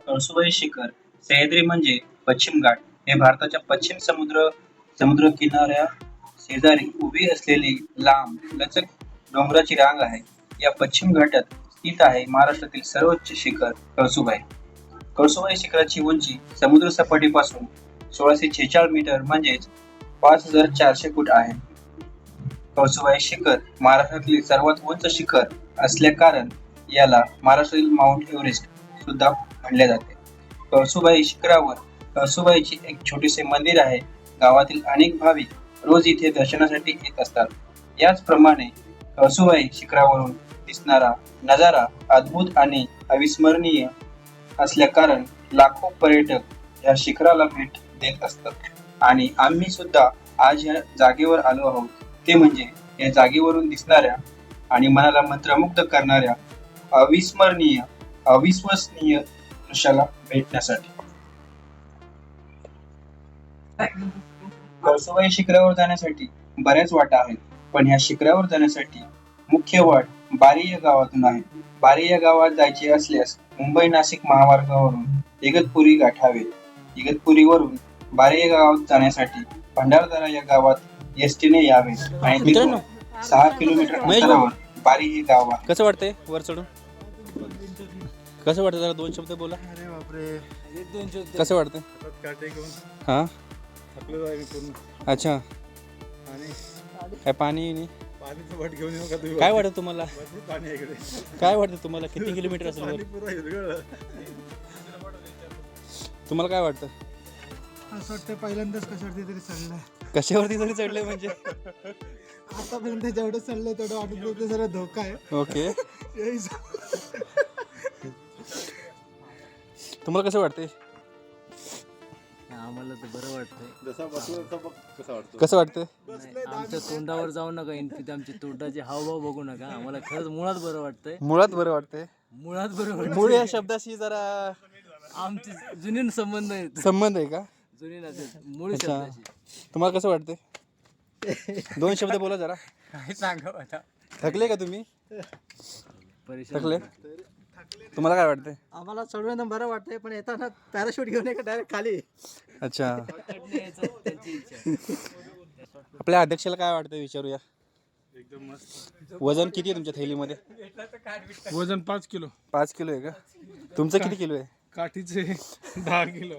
कळसुबाई शिखर सह्याद्री म्हणजे पश्चिम घाट हे भारताच्या पश्चिम समुद्र किनाऱ्या शेजारी उभी असलेली लांब लचक डोंगराची रांग आहे. या पश्चिम घाटात स्थित आहे महाराष्ट्रातील सर्वोच्च शिखर कळसुबाई. कळसुबाई शिखराची उंची समुद्र सपाटीपासून 1646 मीटर म्हणजेच 5400 फूट आहे. कळसुबाई शिखर महाराष्ट्रातील सर्वात उंच शिखर असल्याकारण याला महाराष्ट्रातील माउंट एव्हरेस्ट सुद्धा म्हणले जाते. कळसुबाई शिखरावर कळसुबाईचे एक छोटेसे मंदिर आहे. गावातील अनेक भाविक रोज इथे दर्शनासाठी येत असतात. याचप्रमाणे कळसुबाई शिखरावरून दिसणारा नजारा अद्भुत आणि अविस्मरणीय असल्याकारण लाखो पर्यटक या शिखराला भेट देत असतात. आणि आम्ही सुद्धा आज या जागेवर आलो आहोत, ते म्हणजे या जागेवरून दिसणाऱ्या आणि मनाला मंत्रमुग्ध करणाऱ्या अविस्मरणीय अविश्वसनीय दृश्याला भेटण्यासाठी. कळसुबाई शिखरावर जाण्यासाठी बऱ्याच वाटा आहेत, पण ह्या शिखरावर जाण्यासाठी मुख्य वाट बारी या गावातून आहे. बारी या गावात जायचे असल्यास मुंबई नाशिक महामार्गावरून इगतपुरी गाठावे. इगतपुरीवरून बारी या गावात जाण्यासाठी भंडारदरा या गावात एसटीने यावे आणि तिथून 6 किलोमीटर अंतरावर बारी हे गाव आहे. कसं वाटतंय वर चढून? कसं वाटतं जरा 2 शब्द बोला. अरे बापरे, कसं वाटतंय? काटे घेऊन हां थकलो आहे मी पूर्ण. अच्छा, आणि काय पाणी नाही? पाणीचं वाट घेऊन येऊ का तुम्ही? काय वाटतं तुम्हाला? भरपूर पाणी आहे इकडे. काय वाटतं तुम्हाला किती किलोमीटर असेल वर? पाणी पुरं हिरवळ. तुम्हाला काय वाटतं? असं वाटतं पहिल्यांदाच कशावरती तरी चढलंय. कशावरती तरी चढले म्हणजे? आतापर्यंत जेवढं चढलंय तेवढं वाटत होतं जरा धोका आहे. ओके, तुम्हाला कसं वाटतंय? आम्हाला तर बरं वाटतंय. जसा बसलो तसा बघ कसा वाटतो. कसं वाटतंय? नाही, आमच्या तोंडावर जाऊ नका, तिथे आमची तोंडाचे हावभाव बघू नका. आम्हाला खरंच मुळात बरं वाटतंय. मुळात बरं वाटतंय. मुळात बरं वाटतंय. मूळ या शब्दाशी जरा आमचे जुने संबंध आहेत. संबंध आहे का? जुने नाते मूळ अच्छा, शब्दाशी. तुम्हाला कसं वाटतंय? 2 शब्द बोला जरा. काय सांगा आता. थकले का तुम्ही? परेशान थकले? तुम्हाला काय वाटतंय? आम्हाला चढून बरं वाटतंय, पण येताना पॅराशूट घेऊन येतो डायरेक्ट खाली. अच्छा, त्यांची इच्छा. आपल्या अध्यक्षाला काय वाटतंय विचारूया. एकदम मस्त. वजन किती आहे तुमच्या थैलीमध्ये? वजन 5 किलो. 5 किलो आहे का? तुमचं किती किलो आहे? काठीचे 10 किलो.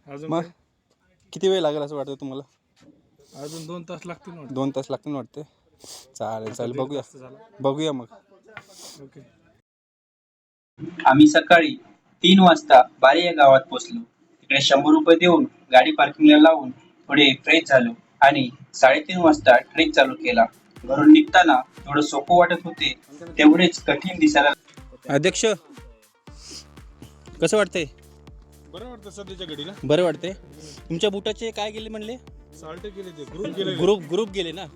अजून मग किती वेळ लागेल असं वाटतं तुम्हाला? अजून 2 तास लागतील ना. 2 तास लागतील वाटते. चालेल बघूया मग. ओके. आम्ही सकाळी 3 वाजता बारी या गावात पोहोचलो. तिकडे 100 रुपये देऊन गाडी पार्किंगला लावून पुढे फ्रेश झालो आणि 3:30 वाजता ट्रेक चालू केला. घरून निघताना थोडं सोपं वाटत होते, तेवढेच कठीण दिसायला. अध्यक्ष कसं वाटतंय? बरं वाटतं सध्याच्या घडीला. बरं वाटतंय. तुमच्या बुटाचे काय गेले म्हणले? साल्ट गेले ते ग्रुप गेले. ग्रुप गेले ना?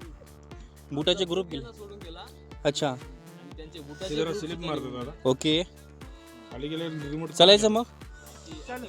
बुटाचे ग्रुप गेले. सोडून गेला अच्छा, आणि त्यांचे ते बुटाचे जरा स्लिप मारतो दादा. ओके. खाली गेले रिमोट चालायचं मग.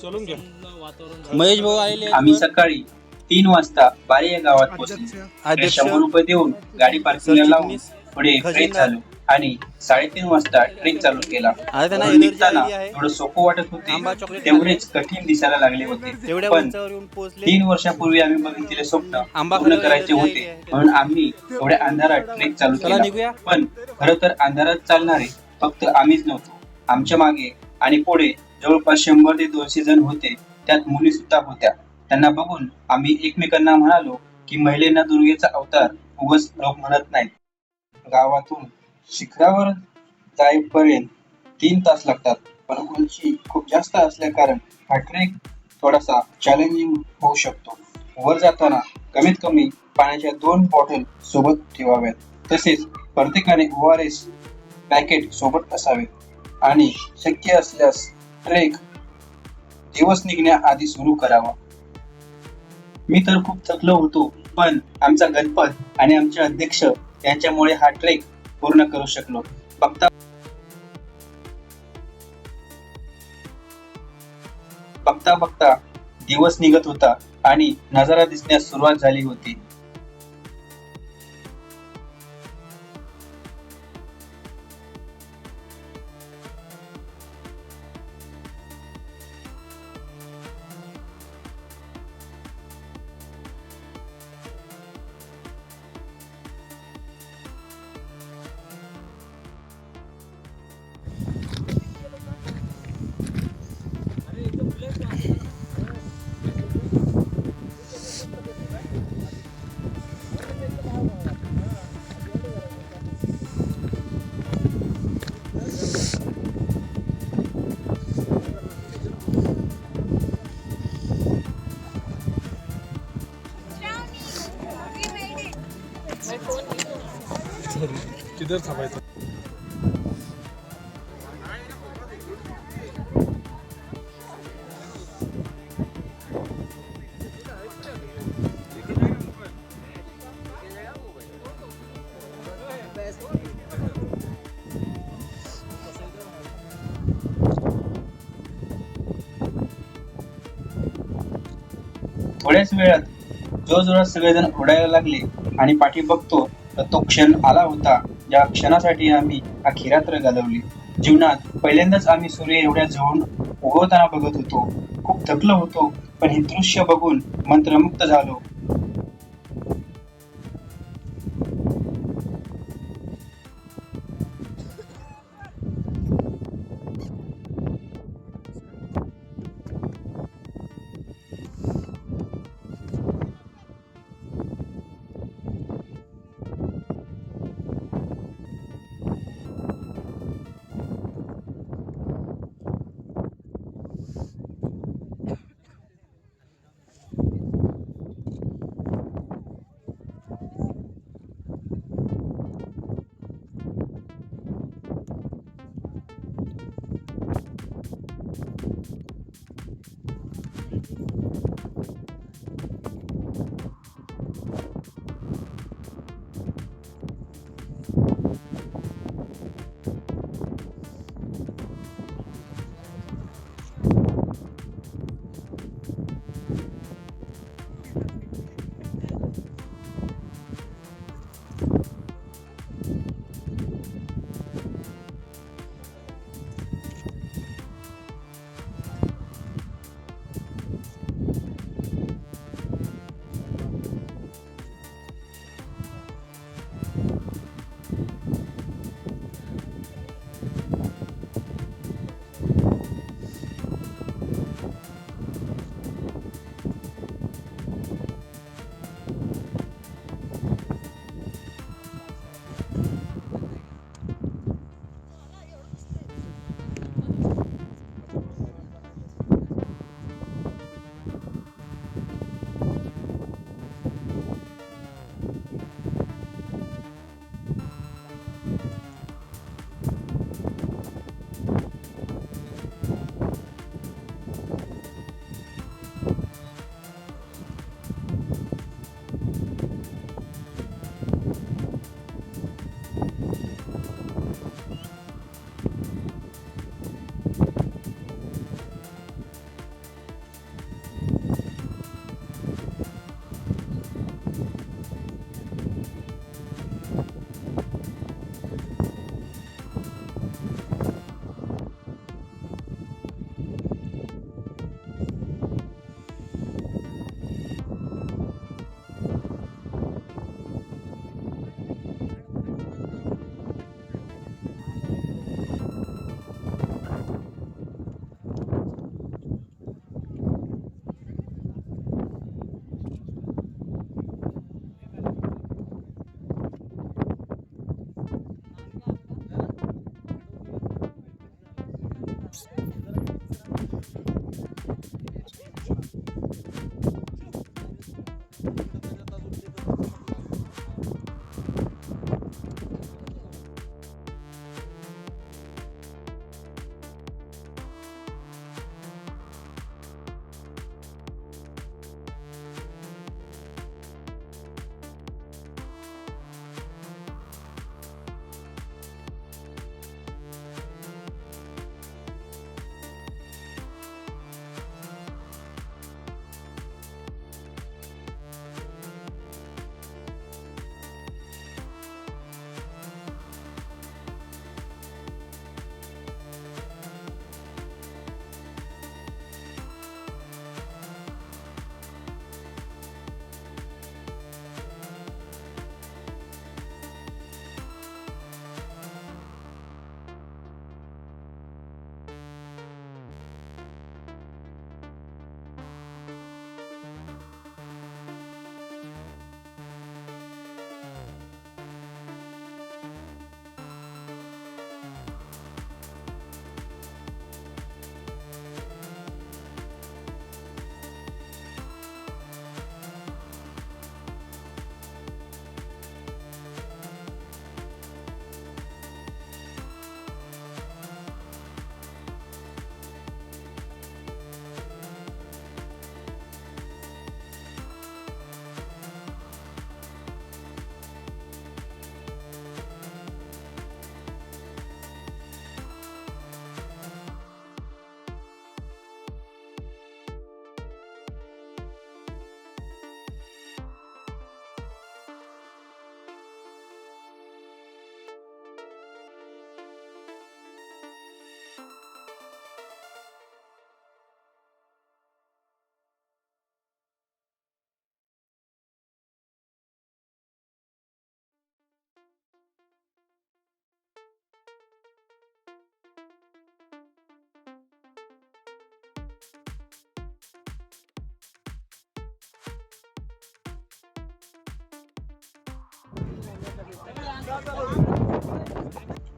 चलून घ्या. वातावरण झालं. महेश भाऊ आलेले आहेत आम्ही वर. सकाळी 3 वाजता बारी या गावात पोहोचलो. तिकडे अध्यक्ष 100 रुपये देऊन गाडी पार्किंगला लावून पुढे फ्रेश झालो आणि 3:30 वाजता ट्रेक चालू केला. आता त्यांना घरून एनर्जी निघताना आलेली आहे. थोडं सोपं वाटत आंबा होते, चॉकलेट तेवढेच कठीण दिसायला लागले होते. तेवढ्या पण उंचावर येऊन पोहोचले. 3 वर्षापूर्वी आम्ही बघितलेले स्वप्न आंबा पूर्ण खाल्ल्यावर करायचे एनर्जी होते, आली आहे. म्हणून आम्ही थोड्या अंधारात ट्रेक चालू चला केला. निघूया. पण खरं तर अंधारात चालणारे फक्त आम्हीच नव्हतो. आमच्या मागे आणि पुढे जवळपास 100 ते 200 जण होते. त्यात मुली सुद्धा होत्या. त्यांना बघून आम्ही एकमेकांना म्हणालो की महिलेंना दुर्गेचा अवतार उगाच लोक म्हणत नाहीत. गावातून शिखरावर जाईपर्यंत 3 तास लागतात, पण उंची खूप जास्त असल्याकारण हा ट्रेक थोडासा चॅलेंजिंग होऊ शकतो. वर जाताना कमीत कमी पाण्याच्या 2 बॉटल सोबत ठेवाव्यात. तसेच प्रत्येकाने ORS पॅकेट सोबत असावेत आणि शक्य असल्यास ट्रेक दिवस निघण्याआधी सुरू करावा. मी तर खूप थकलो होतो, पण आमचा गणपत आणि आमचे अध्यक्ष यांच्यामुळे हा ट्रेक पूर्ण करू शकलो. बघता दिवस निघत होता आणि नजारा दिसण्यास सुरुवात झाली होती. इथंच थांबायचं. थोड्याच वेळात जोरजोरात सगळेजण ओरडायला लागले आणि पाठी बघतो तर तो क्षण आला होता ज्या क्षणासाठी आम्ही अख्खी रात्र घालवली. जीवनात पहिल्यांदाच आम्ही सूर्य एवढ्या जवळून उगवताना बघत होतो. खूप थकलो होतो, पण हे दृश्य बघून मंत्रमुग्ध झालो.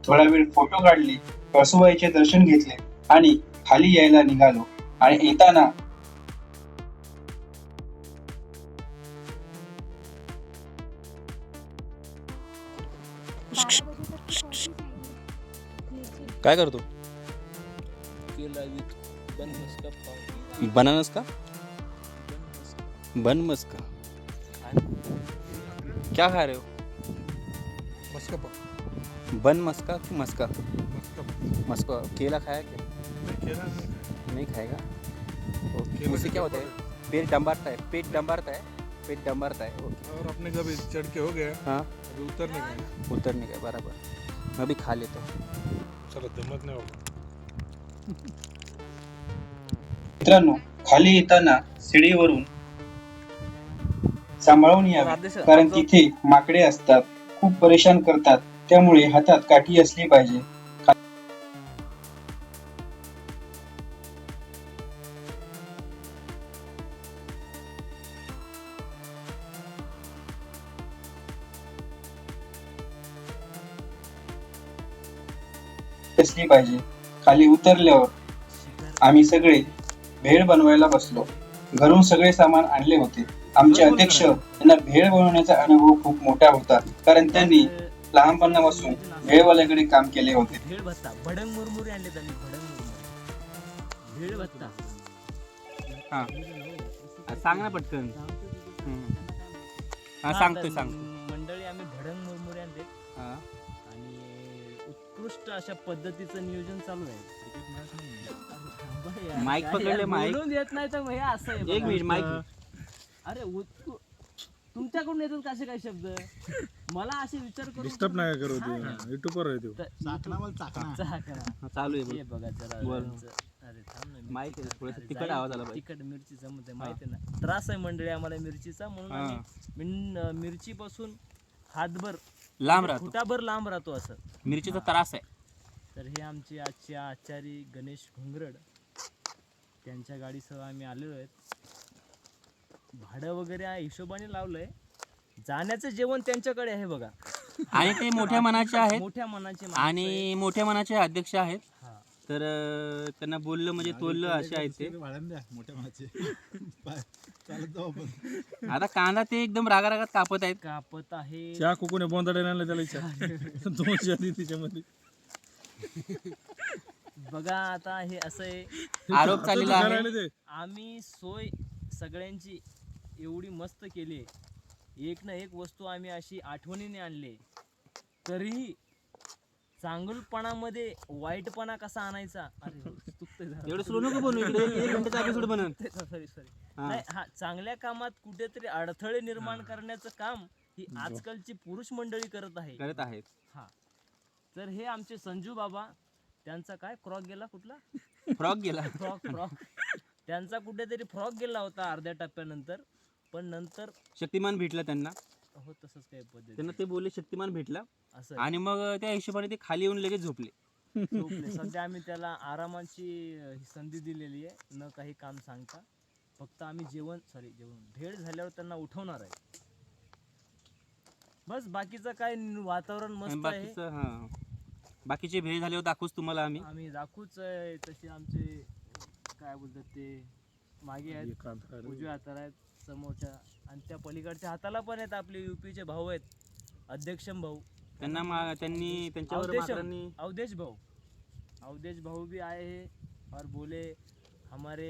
थोडा वेळ फोटो काढले, कळसुबाईचे दर्शन घेतले आणि खाली यायला निघालो. आणि येताना काय करतो? बनानास का? बन मस्का क्या खा रहे हो? मस्का पाव. बन मस्का कि मस्का? मस्का पाव. मस्का केला खाया क्या? नहीं, केला नहीं. नहीं खाएगा? ओके. केला उससे के क्या होता ऊपर है? पेट डंबारता है, पेट डंबारता है, पेट डंबारता है. ओके. और अपने कभी चढ़ के हो गया, हाँ, अभी उतरने का है. उतरने का बराबर. मैं भी खा लेता हूँ. चलो दमत नाही होगा. मित्रांनो, खाली येताना शिडीवरून सांभाळून यावे, कारण तिथे माकडे असतात, खूप परेशान करतात. त्यामुळे हातात काठी असली पाहिजे. असली पाहिजे. खाली उतरल्यावर आम्ही सगळे भेळ बनवायला बसलो. घरून सगळे सामान आणले होते. आमचे अध्यक्ष यांना भेळ बनवण्याचा अनुभव खूप मोठा होता, कारण त्यांनी लहानपणापासून भेळवाल्याकडे काम केले होते. भेळ भत्ता भडंग मुरमुरे आणले त्यांनी. भडंग मुरमुरे भेळ भत्ता. हा सांग ना पटकन. हा सांगतोय सांगतो. मंडळी आम्ही भडंग मुरमुरे आणले हा आणि उत्कृष्ट अशा पद्धतीचं नियोजन चालू आहे. माईक पकडले, माईक. बोलून येत नाही तर भैया असं आहे एक बघा. Minute mike. अरे तुमच्याकडून येतात कसे काय शब्द? मला असे विचार करून डिस्टर्ब नाही करू दे. युट्यूबवर आहे तो. चाकणा चालू आहे हे बघा जरा बोल. अरे थांब ना, माईक मिरची थोडंसं अरे तिखट जाईल. आवाज आला पाहिजे. तिखट मिरची जमत आहे माहिती आहे ना. त्रास आहे मंडळी आम्हाला मिरचीचा, म्हणून हा. आम्ही मिरची पासून हातभर लांब राहतो. फुटाभर लांब राहतो असं. मिरचीचा त्रास आहे. तर हे आमचे आजचे आचारी गणेश घुंगरड, त्यांच्या गाडीसह आम्ही आलेलो आहेत. भाडं वगैरे हिशोबाने लावलंय. जाण्याचं जेवण त्यांच्याकडे आहे बघा. आणि ते मोठ्या मनाचे आहेत मोठ्या मनाचे माणसं आणि मोठ्या मनाचे अध्यक्ष आहेत. आहेत. हा. तर त्यांना बोललं म्हणजे तोललं असे आहेत ते. मोठ्या मनाचे चालत जाऊ आपण. आता कांदा ते एकदम रागारागात कापत आहेत. कापत आहे. चहा कोकोने बोंदाडे आणले त्याला विचार. दोन चहा तिच्यामध्ये. बघा आता हे असं आहे. आरोप चाललेला आहे. करायला ते. आम्ही सोय सगळ्यांची एवढी मस्त केली आहे. एक ना एक वस्तू आम्ही अशी आठवणीने आणली, तरीही चांगलपणामध्ये वाईटपणा कसा आणायचा. अरे चुकतंय जरा. एवढं स्लो नको बनवू. इकडे 1 घंट्याचा एपिसोड बनव. सॉरी हा. नाही, हा चांगल्या कामात कुठेतरी अडथळे निर्माण करण्याचं काम ही आजकालची पुरुष मंडळी करत करत आहेत. हा. तर हे आमचे संजू बाबा, त्यांचा काय फ्रॉक गेला कुठला? फ्रॉक गेला. फ्रॉक त्यांचा कुठेतरी फ्रॉक गेला होता अर्ध्या टप्प्यानंतर, पण नंतर शक्तिमान भेटला त्यांना. हो तसंच काही पद्धती त्यांना ते बोलले शक्तिमान भेटला असं आणि मग त्या हिशोबाने ते खाली येऊन लगेच झोपले. झोपले. सध्या आम्ही त्याला आरामाची ही संधी दिलेली आहे, न काही काम सांगता. फक्त आम्ही जेवण भेळ झाल्यावर त्यांना उठवणार आहे. बस बाकीचं काय वातावरण आणि मस्त आहे. बाकीचं हा बाकीचे भेळ झाल्यावर दाखवूच तुम्हाला आम्ही. आम्ही दाखवूच आहे. तसे आमचे काय बोलतात ते मागे आहेत, उजव्या हाताला आहेत, समोरच्या आणि त्या पलीकडच्या हाताला पण आहेत आपले यूपीचे भाऊ आहेत, अध्यक्षम भाऊ. त्यांनी त्यांच्यावर माकडांनी अवधेश भाऊ भी आए हैं और बोले हमारे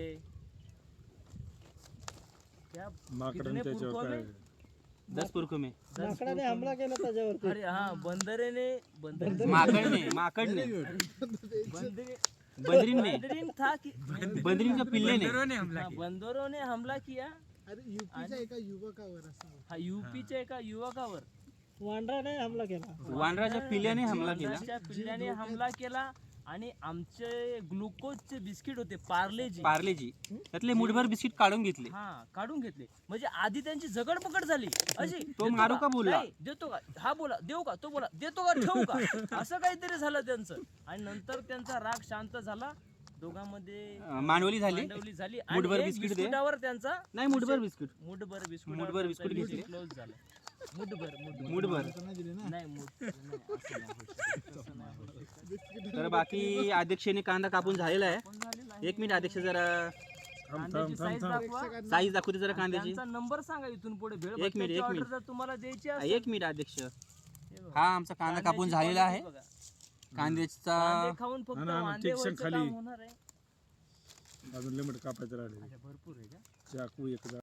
क्या कितने पुरखों में 10 पुरखों में 10 हमला केला त्याच्यावर. अरे हा बंदरने माकड़ने बंदरीन था कि बंदरीन का पिल्ले ने हाँ, बंदरों ने हमला किया. अरे यूपीच्या एका युवकावर असा हा यूपीच्या एका युवकावर वानराच्या पिल्ल्याने हमला केला. वानराच्या पिल्ल्याने हमला केला आणि आमचे ग्लुकोजचे बिस्किट होते पार्लेजी, त्यातले मुठभर बिस्किट काढून घेतले. हा काढून घेतले. म्हणजे आधी त्यांची जगडपकड झाली अशी. तो देतो मारू का बोलला? नाही, देतो का, हा बोला देऊ का, तो बोला देतो का, ठेवू का, असं काहीतरी झालं त्यांचं. आणि नंतर त्यांचा राग शांत झाला. दोघांमध्ये मांडवली झाली. झाली मुठभर आणि बिस्किट दे. बिस्किटावर त्यांचा नाही मुठभर बिस्किट मुठभर घेतले. क्लोज झालं. मूठभर. असं नाही दिली ना. नाही मूठ नाही, असं नाही होऊ शकत, तसं नाही होऊ शकत. तर बाकी अध्यक्षाने कांदा कापून झालेला आहे. पण झालेलं आहे. 1 मिनिट अध्यक्ष जरा कांद्याची साईज दाखवा. साईज दाखवते जरा कांद्याची. त्यांचा नंबर सांगा इथून पुढे भेळ एक मिनिट, एक ऑर्डर मिनिट. जर तुम्हाला द्यायची असेल 1 मिनिट अध्यक्ष. हे बघा. हा आमचा कांदा कापून कांद्याची झालेला आहे. quality बघा. कांद्याचा कांदे खाऊन फक्त हा ना, वांदे टेक्शन व्हायचं खाली. काम होणार आहे. अजून लिमिट कापायचं राहिले अच्छा, भरपूर आहे का? चाकू एकदा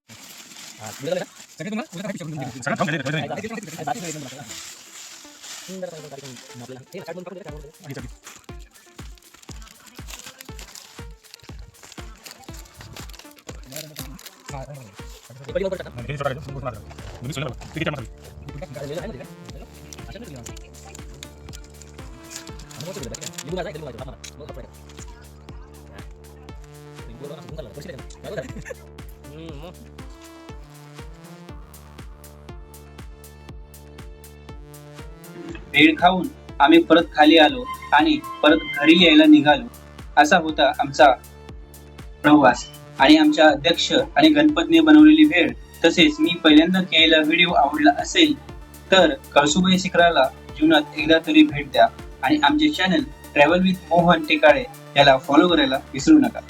भेळ खाऊन आम्ही परत खाली आलो आणि परत घरी यायला निघालो. असा होता आमचा प्रवास. आणि आमच्या अध्यक्ष आणि गणपतने बनवलेली भेळ तसेच मी पहिल्यांदा केलेला व्हिडिओ आवडला असेल तर कळसुबाई शिखराला जीवनात एकदा तरी भेट द्या आणि आमचे channel travel with Mohan Tekale याला फॉलो करायला विसरू नका.